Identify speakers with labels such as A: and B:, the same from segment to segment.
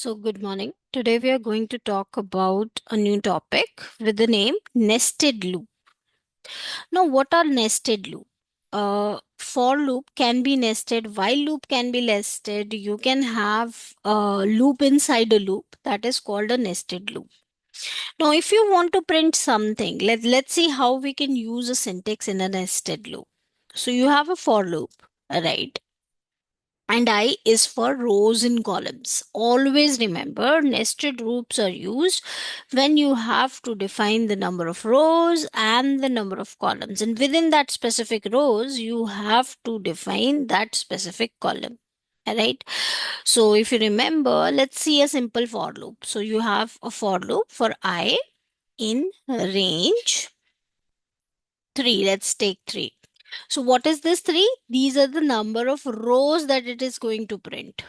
A: So, good morning. Today we are going to talk about a new topic with the name nested loop. Now, what are nested loop? For loop can be nested, while loop can be nested. You can have a loop inside a loop that is called a nested loop. Now, if you want to print something, let's see how we can use a syntax in a nested loop. So, you have a for loop, right? And I is for rows and columns. Always remember, nested loops are used when you have to define the number of rows and the number of columns. And within that specific rows, you have to define that specific column. Right? So if you remember, let's see a simple for loop. So you have a for loop for I in range 3. Let's take 3. So what is this 3? These are the number of rows that it is going to print.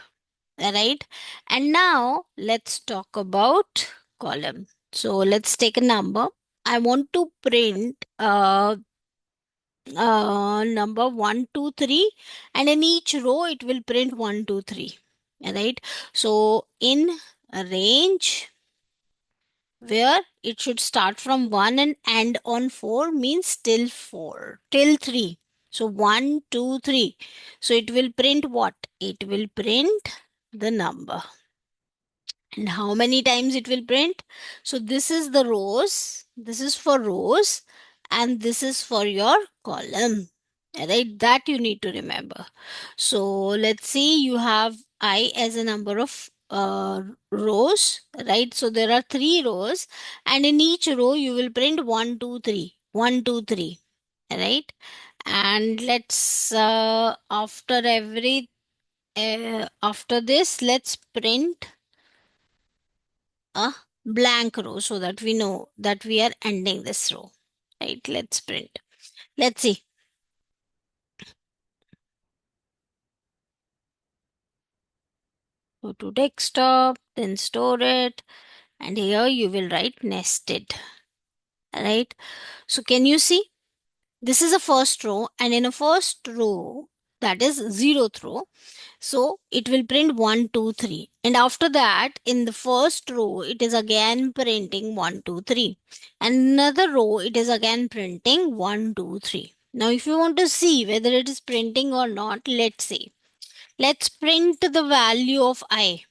A: Right? And now let's talk about column. So let's take a number. I want to print number 1, 2, 3, and in each row it will print 1, 2, 3. Right? So in a range where it should start from 1 and end on 4 means till 4, till 3. So 1, 2, 3. So it will print what? It will print the number. And how many times it will print? So this is the rows, this is for rows, and this is for your column, right? That you need to remember. So let's see, you have I as a number of rows, right? So there are 3 rows, and in each row you will print 1, 2, 3, 1, 2, 3, right? And let's after this, let's print a blank row so that we know that we are ending this row. Right? Let's print. Let's see. Go to desktop, then store it, and here you will write nested. Right? So can you see? This is a first row, and in a first row, that is zeroth row, so it will print 1, 2, 3. And after that, in the first row, it is again printing 1, 2, 3. And another row, it is again printing 1, 2, 3. Now, if you want to see whether it is printing or not, let's see. Let's print the value of I.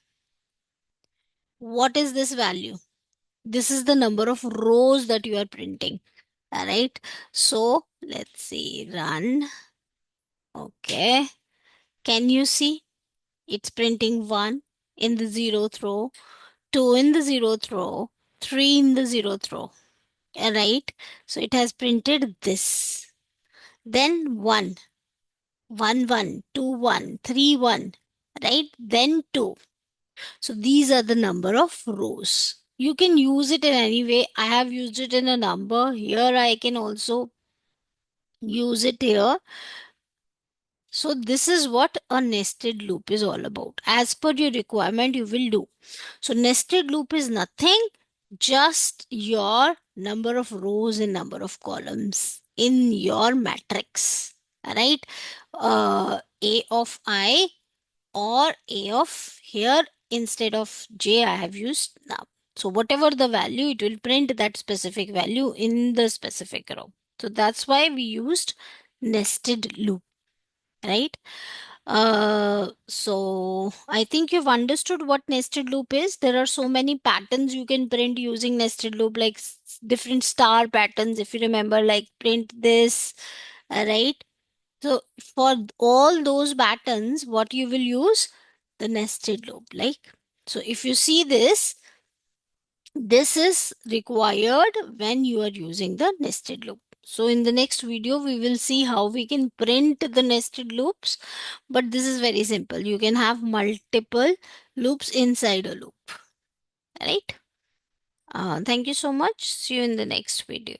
A: What is this value? This is the number of rows that you are printing. Alright. So, let's see. Run. Okay. Can you see? It's printing 1 in the zeroth row, 2 in the zeroth row, 3 in the zeroth row. Right? So it has printed this. Then 1, 1, 1, 2, 1, 3, 1. Right? Then 2. So these are the number of rows. You can use it in any way. I have used it in a number. Here I can also use it here. So this is what a nested loop is all about. As per your requirement, you will do. So nested loop is nothing, just your number of rows and number of columns in your matrix. Right? A of I or A of here, instead of J I have used now. So whatever the value, it will print that specific value in the specific row. So that's why we used nested loop, right? So I think you've understood what nested loop is. There are so many patterns you can print using nested loop, like different star patterns, if you remember, like print this, right? So for all those patterns, what you will use? The nested loop, like. So if you see this, this is required when you are using the nested loop. So in the next video, we will see how we can print the nested loops. But this is very simple. You can have multiple loops inside a loop, right? Thank you so much. See you in the next video.